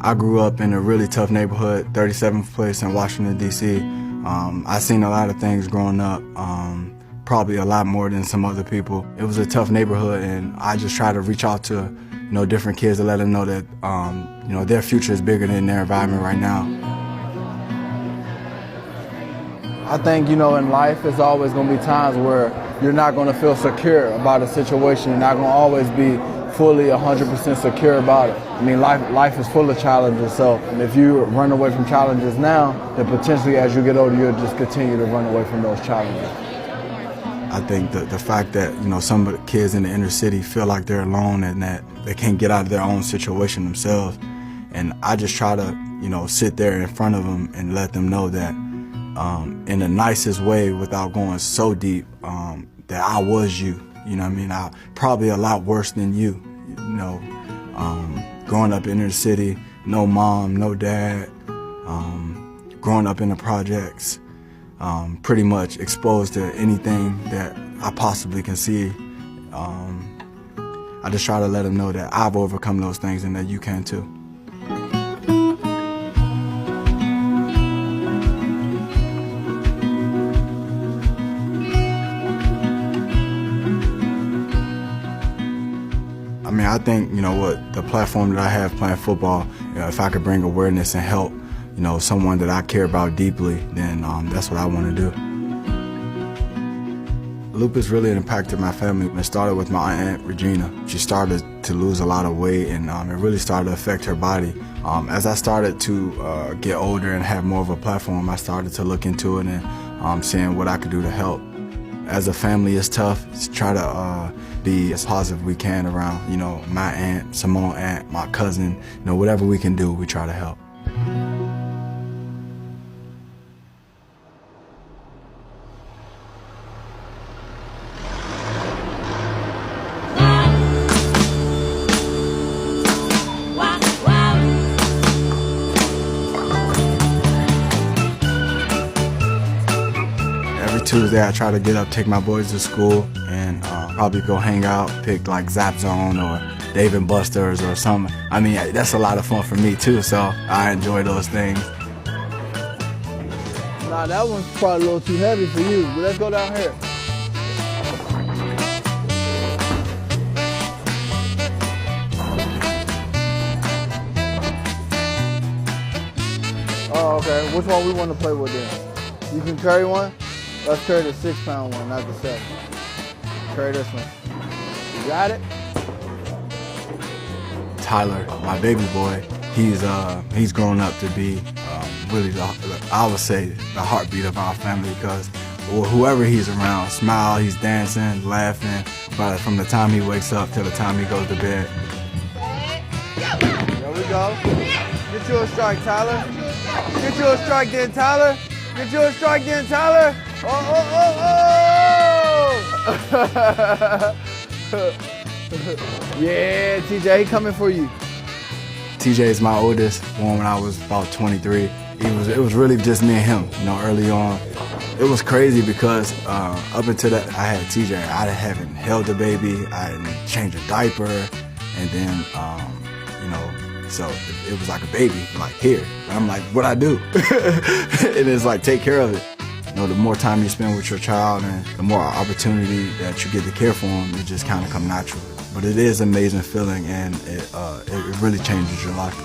I grew up in a really tough neighborhood, 37th place in Washington, D.C. I seen a lot of things growing up, probably a lot more than some other people. It was a tough neighborhood, and I just try to reach out to different kids to let them know that their future is bigger than their environment right now. I think, in life, there's always going to be times where you're not going to feel secure about a situation. You're not going to always be fully 100% secure about it. I mean, life is full of challenges, so if you run away from challenges now, then potentially as you get older, you'll just continue to run away from those challenges. I think the fact that, some of the kids in the inner city feel like they're alone and that they can't get out of their own situation themselves. And I just try to, sit there in front of them and let them know that in the nicest way without going so deep, that I was you. I probably a lot worse than you, growing up in the city, no mom, no dad, growing up in the projects, pretty much exposed to anything that I possibly can see. I just try to let them know that I've overcome those things and that you can too. I think, the platform that I have playing football, if I could bring awareness and help, someone that I care about deeply, then that's what I want to do. Lupus really impacted my family. It started with my Aunt Regina. She started to lose a lot of weight, and it really started to affect her body. As I started to get older and have more of a platform, I started to look into it and seeing what I could do to help. As a family, it's tough to try to be as positive we can around, my aunt, Simone aunt, my cousin, whatever we can do, we try to help. Tuesday, I try to get up, take my boys to school, and probably go hang out, pick like Zap Zone or Dave & Buster's or something. I mean, that's a lot of fun for me too, so I enjoy those things. Nah, that one's probably a little too heavy for you, but let's go down here. Oh, okay. Which one we want to play with then? You can carry one? Let's carry the 6-pound one, not the 7. Carry this one. You got it? Tyler, my baby boy, he's grown up to be really, I would say, the heartbeat of our family, because whoever he's around, smile, he's dancing, laughing, but from the time he wakes up till the time he goes to bed. There we go. Get you a strike, Tyler. Get you a strike then, Tyler. Get you a strike then, Tyler. Oh, oh, oh, oh! Yeah, TJ, he coming for you. TJ is my oldest, born when I was about 23. It was really just me and him, early on. It was crazy because up until that, I had TJ. I haven't held a baby, I didn't change a diaper, and then, so it was like a baby, like here. And I'm like, what I do? And it's like, take care of it. The more time you spend with your child and the more opportunity that you get to care for them, it just kind of come natural. But it is an amazing feeling, and it really changes your life.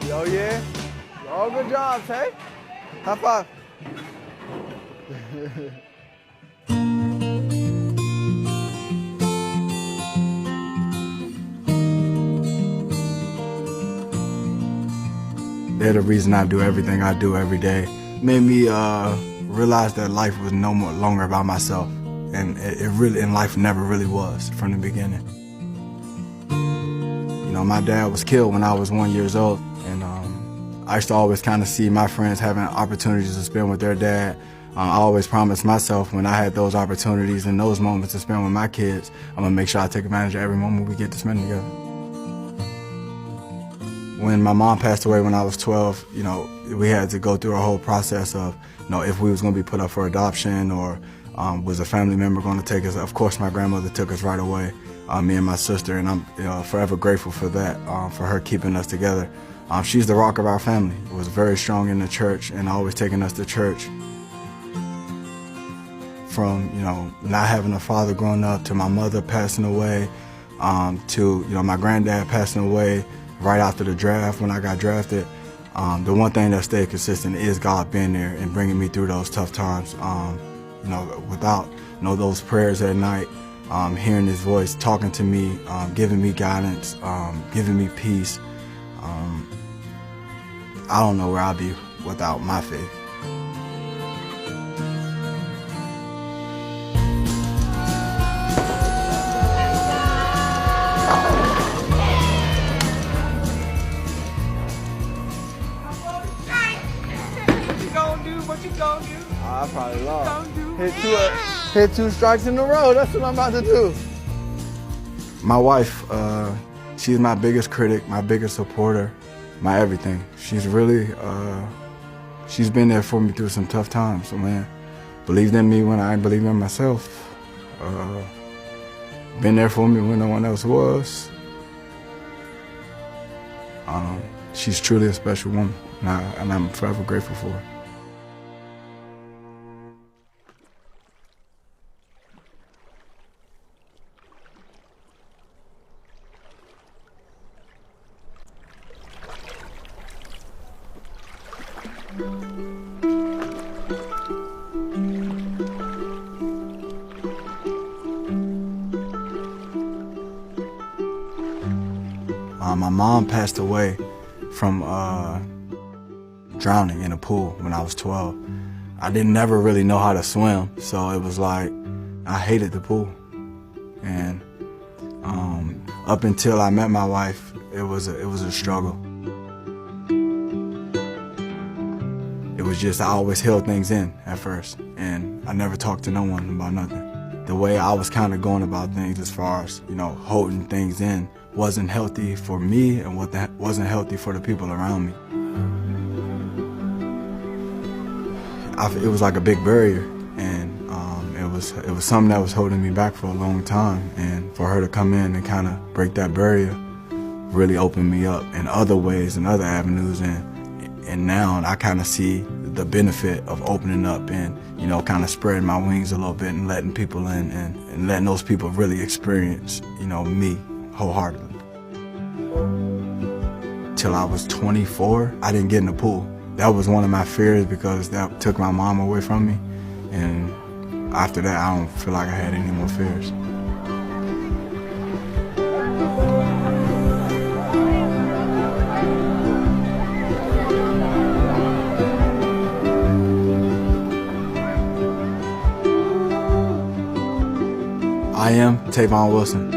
Yo, yeah. All good jobs, hey? High five. They're the reason I do everything I do every day. Made me realize that life was no more longer about myself, and it really, in life, never really was from the beginning. My dad was killed when I was 1 year old, and I used to always kind of see my friends having opportunities to spend with their dad. I always promised myself when I had those opportunities and those moments to spend with my kids, I'm gonna make sure I take advantage of every moment we get to spend together. When my mom passed away when I was 12, we had to go through a whole process of, if we was going to be put up for adoption or was a family member going to take us. Of course, my grandmother took us right away. me and my sister, and I'm forever grateful for that, for her keeping us together. She's the rock of our family, was very strong in the church and always taking us to church. From, not having a father growing up, to my mother passing away, to, my granddad passing away right after the draft when I got drafted. The one thing that stayed consistent is God being there and bringing me through those tough times. Without, those prayers at night, hearing his voice, talking to me, giving me guidance, giving me peace. I don't know where I'd be without my faith. What you gonna do? I probably lost. Hit two strikes in a row. That's what I'm about to do. My wife, she's my biggest critic, my biggest supporter, my everything. She's really, she's been there for me through some tough times. So, man, believed in me when I didn't believe in myself. Been there for me when no one else was. She's truly a special woman, and I'm forever grateful for her. My mom passed away from drowning in a pool when I was 12. I didn't never really know how to swim, so it was like I hated the pool. And up until I met my wife, it was a struggle. It was just I always held things in at first, and I never talked to no one about nothing. The way I was kind of going about things, as far as holding things in, wasn't healthy for me, and wasn't healthy for the people around me. It was like a big barrier, and it was something that was holding me back for a long time. And for her to come in and kind of break that barrier really opened me up in other ways and other avenues. And now I kind of see the benefit of opening up and kind of spreading my wings a little bit and letting people in and letting those people really experience me wholeheartedly. Till I was 24, I didn't get in the pool. That was one of my fears, because that took my mom away from me. And after that, I don't feel like I had any more fears. I am Tavon Wilson.